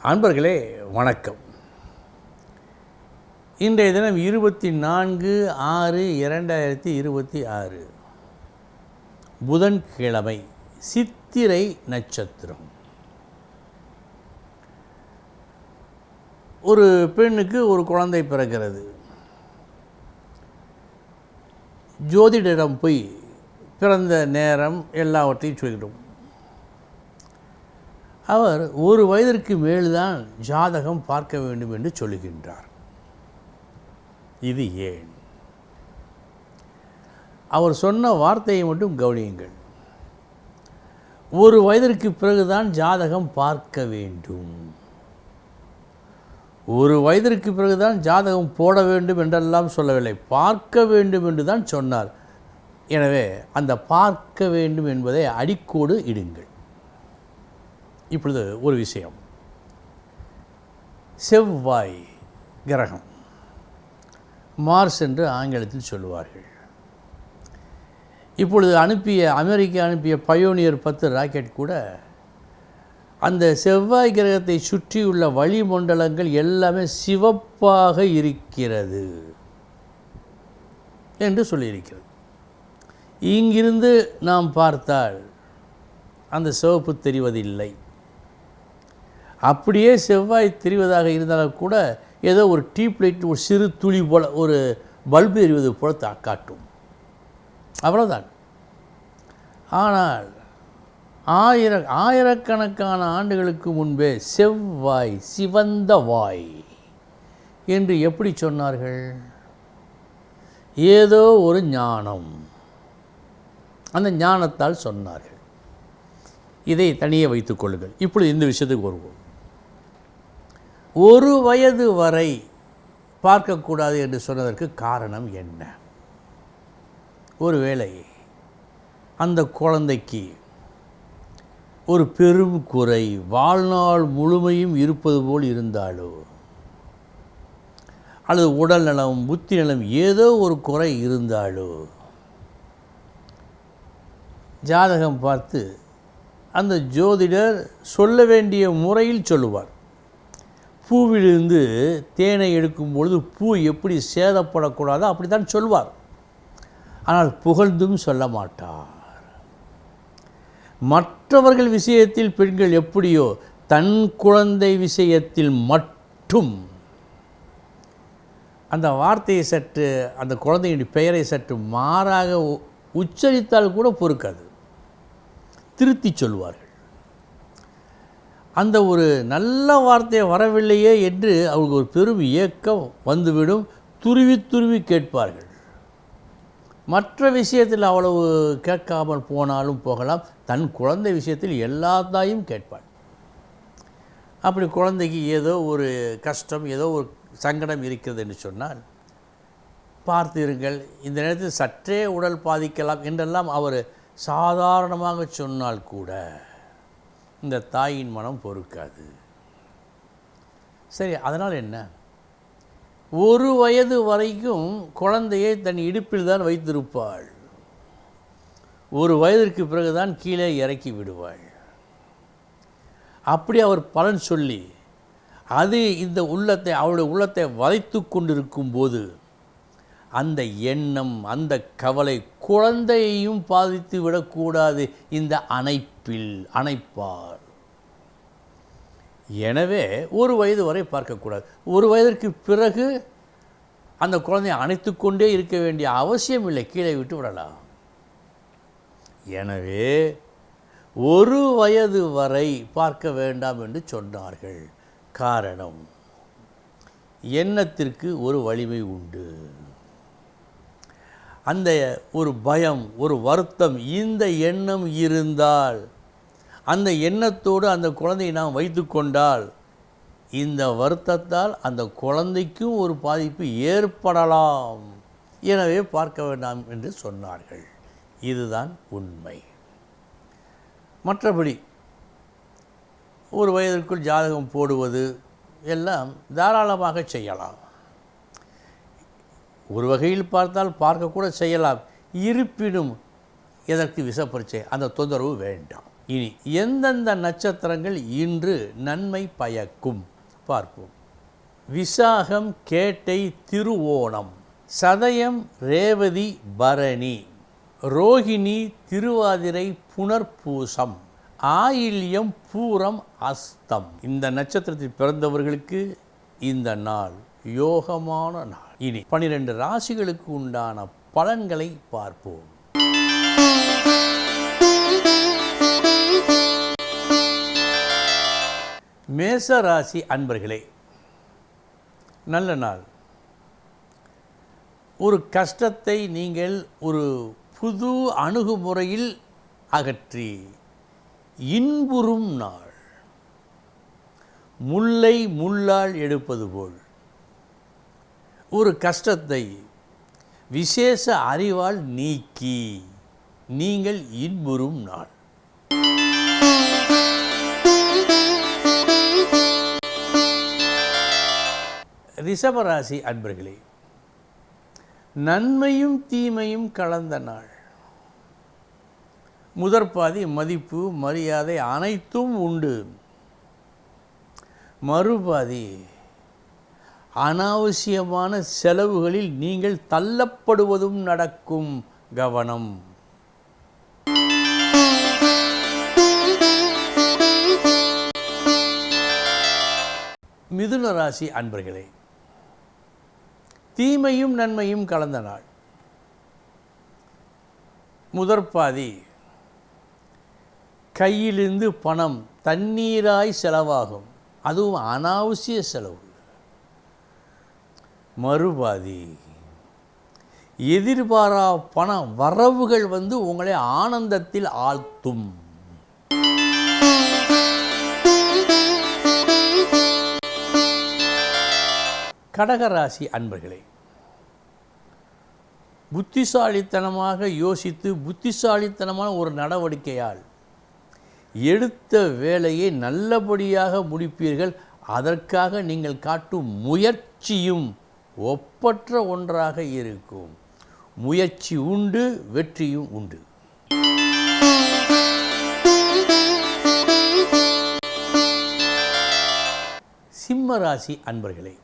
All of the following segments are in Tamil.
அன்பர்களே வணக்கம். இன்றைய தினம் 24/6/2026 புதன்கிழமை, சித்திரை நட்சத்திரம். ஒரு பெண்ணுக்கு ஒரு குழந்தை பிறக்கிறது. ஜோதிடரிடம் போய் பிறந்த நேரம் எல்லாவற்றையும் சொல்லிடும். அவர் 1 வயதிற்கு மேல்தான் ஜாதகம் பார்க்க வேண்டும் என்று சொல்லுகின்றார். இது ஏன்? அவர் சொன்ன வார்த்தையை மட்டும் கவனியுங்கள். 1 வயதிற்கு பிறகுதான் ஜாதகம் பார்க்க வேண்டும், 1 வயதிற்கு பிறகுதான் ஜாதகம் போட வேண்டும் என்றெல்லாம் சொல்லவில்லை, பார்க்க வேண்டும் என்று தான் சொன்னார். எனவே அந்த பார்க்க வேண்டும் என்பதை அடிக்கோடு இடுங்கள். இப்பொழுது ஒரு விஷயம். செவ்வாய் கிரகம், மார்ஸ் என்று ஆங்கிலத்தில் சொல்லுவார்கள். இப்பொழுது அமெரிக்கா அனுப்பிய பயோனியர் 10 ராக்கெட் கூட அந்த செவ்வாய் கிரகத்தை சுற்றியுள்ள வளிமண்டலங்கள் எல்லாமே சிவப்பாக இருக்கிறது என்று சொல்லியிருக்கிறது. இங்கிருந்து நாம் பார்த்தால் அந்த சிவப்பு தெரிவதில்லை. அப்படியே செவ்வாய் தெரிவதாக இருந்தாலும் கூட ஏதோ ஒரு டியூப்லைட், ஒரு சிறு துளி போல், ஒரு பல்பு எரிவது போல காட்டும், அவ்வளோதான். ஆனால் ஆயிரக்கணக்கான ஆண்டுகளுக்கு முன்பே செவ்வாய் சிவந்த வாய் என்று எப்படி சொன்னார்கள்? ஏதோ ஒரு ஞானம், அந்த ஞானத்தால் சொன்னார்கள். இதை தனியே வைத்துக் கொள்ளுங்கள். இப்பொழுது இந்த விஷயத்துக்கு வருவோம். 1 வயது வரை பார்க்கக்கூடாது என்று சொன்னதற்கு காரணம் என்ன? ஒருவேளை அந்த குழந்தைக்கு ஒரு பெரும் குறை வாழ்நாள் முழுமையும் இருப்பது போல் இருந்தாலோ, அல்லது உடல் நலம், புத்தி நலம் ஏதோ ஒரு குறை இருந்தாலோ, ஜாதகம் பார்த்து அந்த ஜோதிடர் சொல்ல வேண்டிய முறையில் சொல்லுவார். பூவிலிருந்து தேனை எடுக்கும் பொழுது பூ எப்படி சேதப்படக்கூடாதோ அப்படி தான் சொல்வார். ஆனால் புகழ்ந்தும் சொல்ல மாட்டார். மற்றவர்கள் விஷயத்தில் பெண்கள் எப்படியோ, தன் குழந்தை விஷயத்தில் மட்டும் அந்த வார்த்தையை சற்று, அந்த குழந்தையின் பெயரை சற்று மாறாக உச்சரித்தால் கூட பொறுக்காது, திருத்தி சொல்வார்கள். அந்த ஒரு நல்ல வார்த்தை வரவில்லையே என்று அவங்களுக்கு ஒரு பெரும் ஏக்கம் வந்துவிடும். துருவி துருவி கேட்பார்கள். மற்ற விஷயத்தில் அவ்வளவு கேட்காமல் போனாலும் போகலாம், தன் குழந்தை விஷயத்தில் எல்லாத்தையும் கேட்பாள். அப்படி குழந்தைக்கு ஏதோ ஒரு கஷ்டம், ஏதோ ஒரு சங்கடம் இருக்கிறது என்று சொன்னால், பார்த்திருங்கள், இந்த நேரத்தில் சற்றே உடல் பாதிக்கலாம் என்றெல்லாம் அவர் சாதாரணமாக சொன்னால் கூட இந்த தாயின் மனம் பொறுக்காது. சரி, அதனால் என்ன? 1 வயது வரைக்கும் குழந்தையை தன் இடுப்பில் தான் வைத்திருப்பாள். 1 வயதிற்கு பிறகுதான் கீழே இறக்கி விடுவாள். அப்படி அவர் பலன் சொல்லி அது இந்த உள்ளத்தை, அவளுடைய உள்ளத்தை வளைத்து கொண்டிருக்கும் போது அந்த எண்ணம், அந்த கவலை குழந்தையையும் பாதித்து விடக்கூடாது இந்த அணைப்பார். எனவே 1 வயது வரை பார்க்கக்கூடாது. 1 வயதிற்கு பிறகு அந்த குழந்தையை அணைத்து கொண்டே இருக்க வேண்டிய அவசியம் இல்லை, கீழே விட்டு விடலாம். எனவே 1 வயது வரை பார்க்க வேண்டாம் என்று சொன்னார்கள். காரணம், எண்ணத்திற்கு ஒரு வலிமை உண்டு. அந்த ஒரு பயம், ஒரு வருத்தம், இந்த எண்ணம் இருந்தால், அந்த எண்ணத்தோடு அந்த குழந்தையை நாம் வைத்து கொண்டால், இந்த வருத்தத்தால் அந்த குழந்தைக்கும் ஒரு பாதிப்பு ஏற்படலாம். எனவே பார்க்க வேண்டாம் என்று சொன்னார்கள். இதுதான் உண்மை. மற்றபடி 1 வயதிற்குள் ஜாதகம் போடுவது எல்லாம் தாராளமாக செய்யலாம். ஒரு வகையில் பார்த்தால் பார்க்கக்கூட செய்யலாம். இருப்பினும் எதற்கு விஷப்பரீட்சை? அந்த தொந்தரவு வேண்டாம். இனி எந்தெந்த நட்சத்திரங்கள் இன்று நன்மை பயக்கும் பார்ப்போம். விசாகம், கேட்டை, திருவோணம், சதயம், ரேவதி, பரணி, ரோகிணி, திருவாதிரை, புனர்பூசம், ஆயில்யம், பூரம், அஸ்தம். இந்த நட்சத்திரத்தில் பிறந்தவர்களுக்கு இந்த நாள் யோகமான நாள். இனி 12 ராசிகளுக்கு உண்டான பலன்களை பார்ப்போம். மேச ராசி அன்பர்களே, நல்ல நாள். ஒரு கஷ்டத்தை நீங்கள் ஒரு புது அணுகுமுறையில் அகற்றி இன்புறும் நாள். முல்லை முள்ளால் எடுப்பது போல் ஒரு கஷ்டத்தை விசேஷ அறிவால் நீக்கி நீங்கள் இன்புறும் நாள். ரிஷபராசி அன்பர்களே, நன்மையும் தீமையும் கலந்த நாள். முதற்பாதி மதிப்பு, மரியாதை அனைத்தும் உண்டு. மறுபாதி அனாவசியமான செலவுகளில் நீங்கள் தள்ளப்படுவதும் நடக்கும். கவனம். மிதுன ராசி அன்பர்களே, தீமையும் நன்மையும் கலந்த நாள். முதற்பாதி கையிலிருந்து பணம் தண்ணீராய் செலவாகும், அதுவும் அனாவசிய செலவு. மறுபாதி எதிர்பாரா பண வரவுகள் உங்களை ஆனந்தத்தில் ஆழ்த்தும். கடகராசி அன்பர்களே, புத்திசாலித்தனமாக யோசித்து புத்திசாலித்தனமான ஒரு நடவடிக்கையால் எடுத்த வேலையை நல்லபடியாக முடிப்பீர்கள். அதற்காக நீங்கள் காட்டும் முயற்சியும் ஒப்பற்ற ஒன்றாக இருக்கும். முயற்சி உண்டு, வெற்றியும் உண்டு. சிம்ம ராசி அன்பர்களே,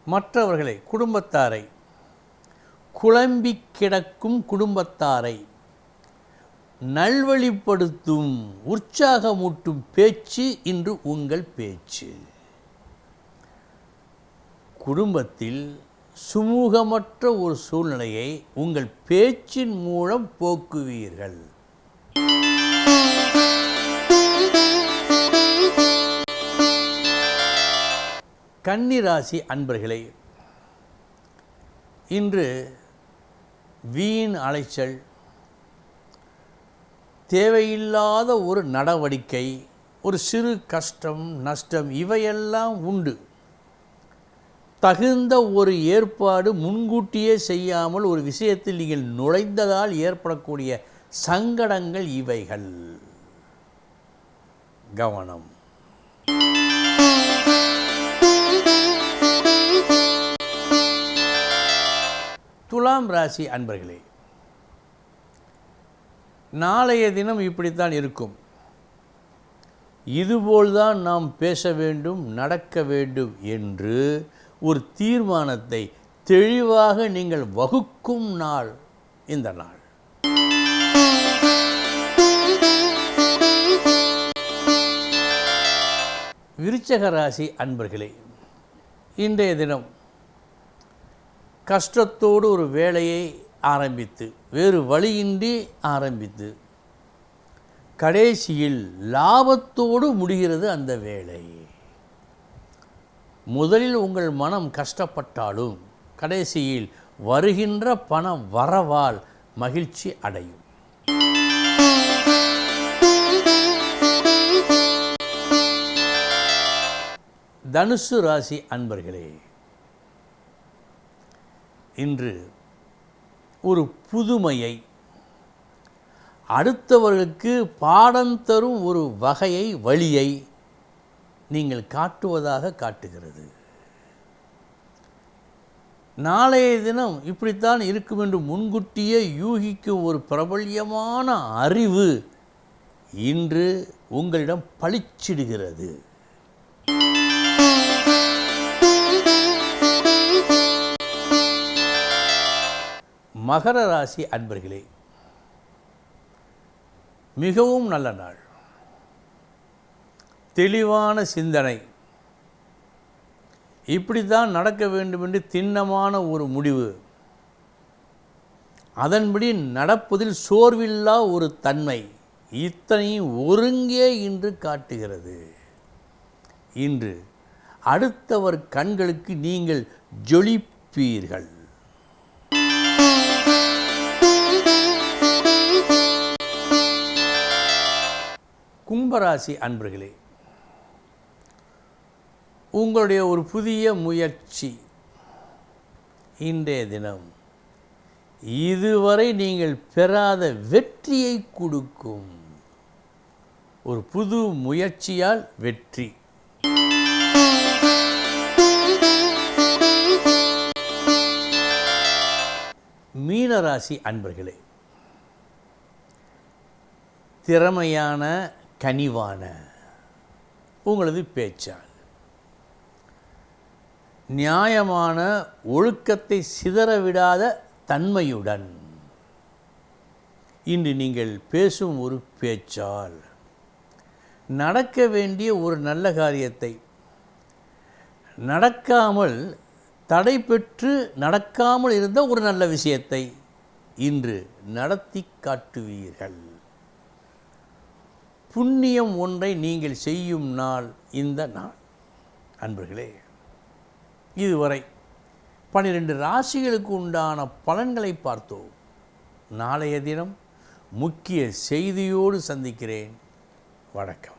மற்றவர்களை, குடும்பத்தாரை, குழம்பி கிடக்கும் குடும்பத்தாரை நல்வழிப்படுத்தும், உற்சாகமூட்டும் பேச்சு இன்று உங்கள் பேச்சு. குடும்பத்தில் சுமூகமற்ற ஒரு சூழ்நிலையை உங்கள் பேச்சின் மூலம் போக்குவீர்கள். கன்னிராசி அன்பர்களே, இன்று வீண் அலைச்சல், தேவையில்லாத ஒரு நடவடிக்கை, ஒரு சிறு கஷ்டம், நஷ்டம் இவையெல்லாம் உண்டு. தகுந்த ஒரு ஏற்பாடு முன்கூட்டியே செய்யாமல் ஒரு விஷயத்தில் நீங்கள் நுழைந்ததால் ஏற்படக்கூடிய சங்கடங்கள் இவைகள். கவனம். துலாம் ராசி அன்பர்களே, நாளைய தினம் இப்படித்தான் இருக்கும். இதுபோல்தான் நாம் பேச வேண்டும், நடக்க வேண்டும் என்று ஒரு தீர்மானத்தை தெளிவாக நீங்கள் வகுக்கும் நாள் இந்த நாள். விருச்சிக ராசி அன்பர்களே, இன்றைய தினம் கஷ்டத்தோடு ஒரு வேலையை ஆரம்பித்து, வேறு வழியின்றி ஆரம்பித்து, கடைசியில் லாபத்தோடு முடிகிறது அந்த வேலை. முதலில் உங்கள் மனம் கஷ்டப்பட்டாலும் கடைசியில் வருகின்ற பண வரவால் மகிழ்ச்சி அடையும். தனுசு ராசி அன்பர்களே, இன்று ஒரு புதுமையை, அடுத்தவர்களுக்கு பாடம் தரும் ஒரு வகையை, வழியை நீங்கள் காட்டுவதாக காட்டுகிறது. நாளைய தினம் இப்படித்தான் இருக்கும் என்று முன்கூட்டியே யூகிக்கும் ஒரு பிரபல்யமான அறிவு இன்று உங்களிடம் பளிச்சிடுகிறது. மகர ராசி அன்பர்களே, மிகவும் நல்ல நாள். தெளிவான சிந்தனை, இப்படித்தான் நடக்க வேண்டும் என்று திண்ணமான ஒரு முடிவு, அதன்படி நடப்பதில் சோர்வில்லா ஒரு தன்மை, இத்தனையும் ஒருங்கே இன்று காட்டுகிறது. இன்று அடுத்தவர் கண்களுக்கு நீங்கள் ஜொலிப்பீர்கள். கும்பராசி அன்பர்களே, உங்களுடைய ஒரு புதிய முயற்சி இன்றைய தினம் இதுவரை நீங்கள் பெறாத வெற்றியை கொடுக்கும். ஒரு புது முயற்சியால் வெற்றி. மீனராசி அன்பர்களே, திறமையான கனிவான உங்களது பேச்சால் நியாயமான ஒழுக்கத்தை சிதறவிடாத தன்மையுடன் இன்று நீங்கள் பேசும் ஒரு பேச்சால் நடக்க வேண்டிய ஒரு நல்ல காரியத்தை நடக்காமல் தடை பெற்று நடக்காமல் இருந்த ஒரு நல்ல விஷயத்தை இன்று நடத்தி காட்டுவீர்கள். புண்ணியம் ஒன்றை நீங்கள் செய்யும் நாள் இந்த நாள். அன்பர்களே, இதுவரை 12 ராசிகளுக்கு உண்டான பலன்களை பார்த்தோம். நாளைய தினம் முக்கிய செய்தியோடு சந்திக்கிறேன். வணக்கம்.